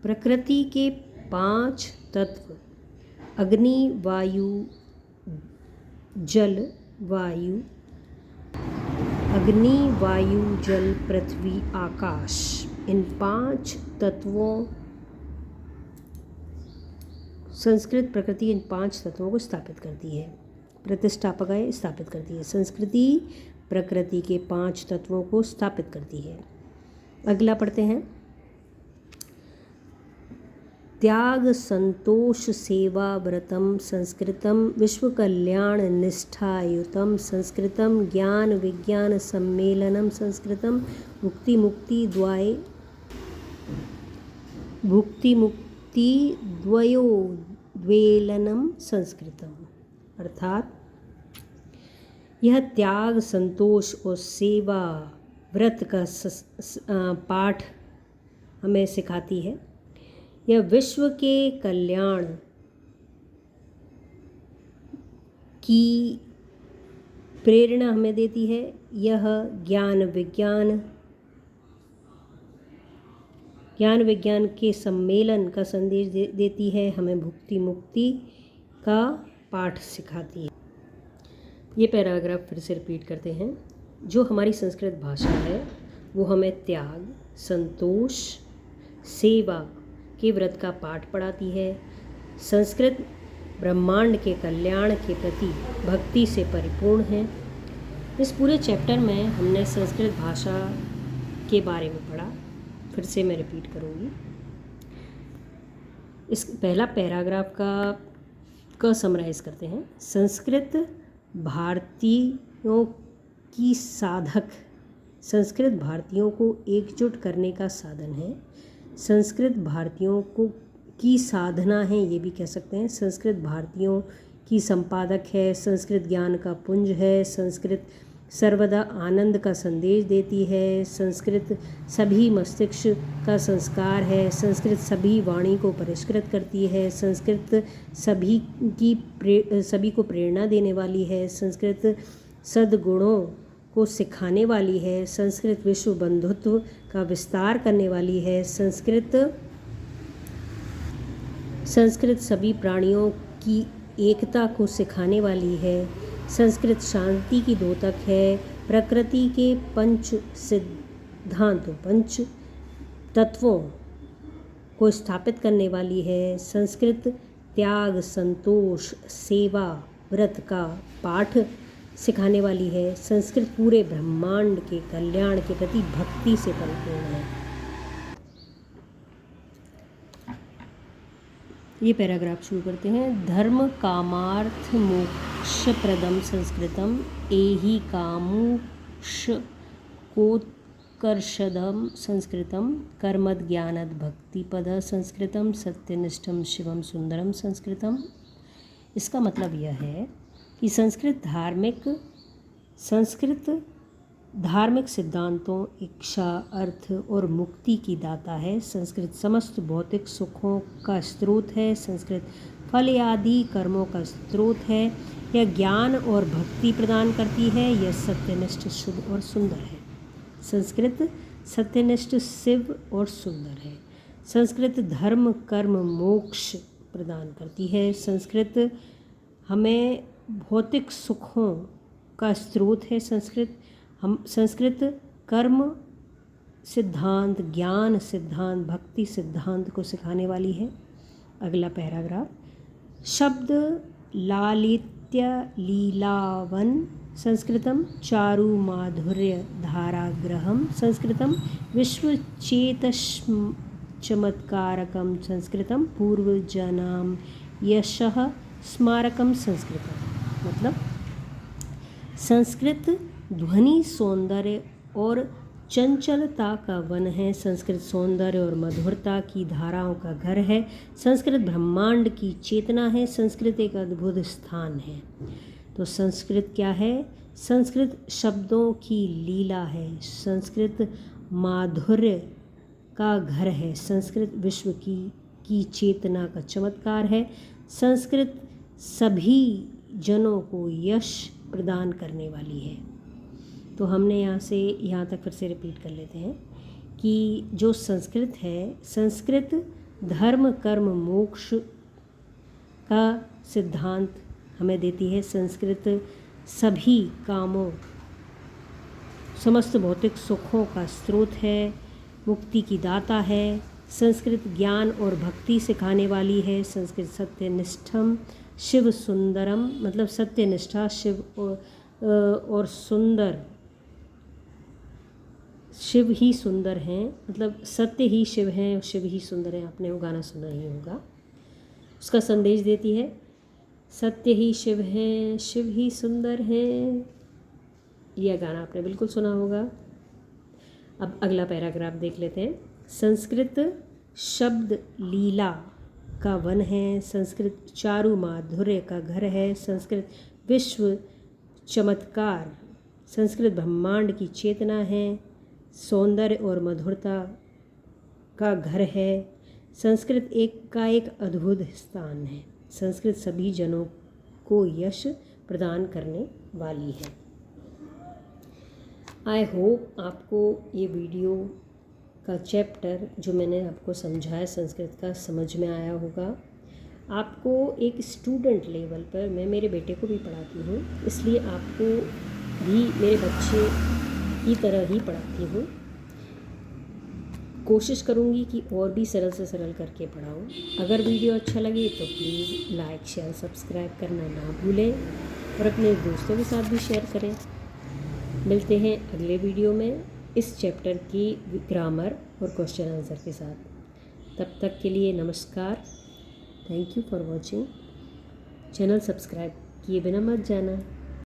प्रकृति के 5 तत्व अग्नि, वायु, जल, वायु, अग्नि, वायु, जल, पृथ्वी, आकाश, इन 5 तत्वों, संस्कृत प्रकृति इन 5 तत्वों को स्थापित करती है। प्रतिष्ठापकाएँ स्थापित करती है। संस्कृति प्रकृति के 5 तत्वों को स्थापित करती है। अगला पढ़ते हैं। त्याग संतोष सेवा व्रतम संस्कृतम विश्व कल्याण निष्ठायुतम संस्कृतम ज्ञान विज्ञान सम्मेलनम संस्कृतम भुक्ति मुक्ति द्वयोद्वेलनम संस्कृतम। अर्थात यह त्याग संतोष और सेवा व्रत का पाठ हमें सिखाती है। यह विश्व के कल्याण की प्रेरणा हमें देती है। यह ज्ञान विज्ञान के सम्मेलन का संदेश देती है। हमें भुक्ति मुक्ति का पाठ सिखाती है। ये पैराग्राफ फिर से रिपीट करते हैं। जो हमारी संस्कृत भाषा है वो हमें त्याग संतोष सेवा के व्रत का पाठ पढ़ाती है। संस्कृत ब्रह्मांड के कल्याण के प्रति भक्ति से परिपूर्ण है। इस पूरे चैप्टर में हमने संस्कृत भाषा के बारे में पढ़ा। फिर से मैं रिपीट करूँगी। इस पहला पैराग्राफ का समराइज करते हैं। संस्कृत भारतीयों की साधक, संस्कृत भारतीयों को एकजुट करने का साधन है। संस्कृत भारतीयों की साधना है, ये भी कह सकते हैं। संस्कृत भारतीयों की संपादक है। संस्कृत ज्ञान का पुंज है। संस्कृत सर्वदा आनंद का संदेश देती है। संस्कृत सभी मस्तिष्क का संस्कार है। संस्कृत सभी वाणी को परिष्कृत करती है। संस्कृत सभी को प्रेरणा देने वाली है। संस्कृत सद्गुणों को सिखाने वाली है। संस्कृत विश्व बंधुत्व का विस्तार करने वाली है। संस्कृत सभी प्राणियों की एकता को सिखाने वाली है। संस्कृत शांति की द्योतक है। प्रकृति के 5 तत्वों को स्थापित करने वाली है। संस्कृत त्याग संतोष सेवा व्रत का पाठ सिखाने वाली है। संस्कृत पूरे ब्रह्मांड के कल्याण के प्रति भक्ति से परिपूर्ण है। ये पैराग्राफ शुरू करते हैं। धर्म कामार्थ मोक्ष प्रदम संस्कृतम एहि कामुष कोत्कर्षदम संस्कृतम कर्मद ज्ञानद भक्तिपद संस्कृतम सत्यनिष्ठम शिवम सुंदरम संस्कृतम। इसका मतलब यह है कि संस्कृत धार्मिक सिद्धांतों, इच्छा, अर्थ और मुक्ति की दाता है। संस्कृत समस्त भौतिक सुखों का स्रोत है। संस्कृत फल आदि कर्मों का स्रोत है। यह ज्ञान और भक्ति प्रदान करती है। यह सत्यनिष्ठ शुभ और सुंदर है। संस्कृत सत्यनिष्ठ शिव और सुंदर है। संस्कृत धर्म कर्म मोक्ष प्रदान करती है। संस्कृत हमें भौतिक सुखों का स्रोत है। संस्कृत कर्म सिद्धांत, ज्ञान सिद्धांत, भक्ति सिद्धांत को सिखाने वाली है। अगला पैराग्राफ। शब्द लालित्य लीलावन संस्कृतम चारु माधुर्य धाराग्रहम संस्कृतम विश्व चमत्कारकम संस्कृतम पूर्वजनाम यशः स्मारकम संस्कृतम। मतलब संस्कृत ध्वनि सौंदर्य और चंचलता का वन है। संस्कृत सौंदर्य और मधुरता की धाराओं का घर है। संस्कृत ब्रह्मांड की चेतना है। संस्कृत एक अद्भुत स्थान है। तो संस्कृत क्या है? संस्कृत शब्दों की लीला है। संस्कृत माधुर्य का घर है। संस्कृत विश्व की चेतना का चमत्कार है। संस्कृत सभी जनों को यश प्रदान करने वाली है। तो हमने यहाँ तक फिर से रिपीट कर लेते हैं कि जो संस्कृत है, संस्कृत धर्म कर्म मोक्ष का सिद्धांत हमें देती है। संस्कृत सभी कामों समस्त भौतिक सुखों का स्रोत है, मुक्ति की दाता है। संस्कृत ज्ञान और भक्ति सिखाने वाली है। संस्कृत सत्यनिष्ठम शिव सुंदरम, मतलब सत्यनिष्ठा शिव और सुंदर, शिव ही सुंदर हैं, मतलब सत्य ही शिव हैं और शिव ही सुंदर हैं। आपने वो गाना सुना ही होगा, उसका संदेश देती है। सत्य ही शिव हैं, शिव ही सुंदर हैं, यह गाना आपने बिल्कुल सुना होगा। अब अगला पैराग्राफ देख लेते हैं। संस्कृत शब्द लीला का वन है। संस्कृत चारु माधुर्य का घर है। संस्कृत विश्व चमत्कार, संस्कृत ब्रह्मांड की चेतना है। सौंदर्य और मधुरता का घर है। संस्कृत एक अद्भुत स्थान है। संस्कृत सभी जनों को यश प्रदान करने वाली है। आई होप आपको ये वीडियो का चैप्टर जो मैंने आपको समझाया संस्कृत का समझ में आया होगा। आपको एक स्टूडेंट लेवल पर, मैं मेरे बेटे को भी पढ़ाती हूँ, इसलिए आपको भी मेरे बच्चे की तरह ही पढ़ाती हूँ। कोशिश करूँगी कि और भी सरल से सरल करके पढ़ाऊँ। अगर वीडियो अच्छा लगे तो प्लीज़ लाइक शेयर सब्सक्राइब करना ना भूलें और अपने दोस्तों के साथ भी शेयर करें। मिलते हैं अगले वीडियो में इस चैप्टर की ग्रामर और क्वेश्चन आंसर के साथ। तब तक के लिए नमस्कार। Thank you for watching. Channel subscribe किए बिना मत जाना।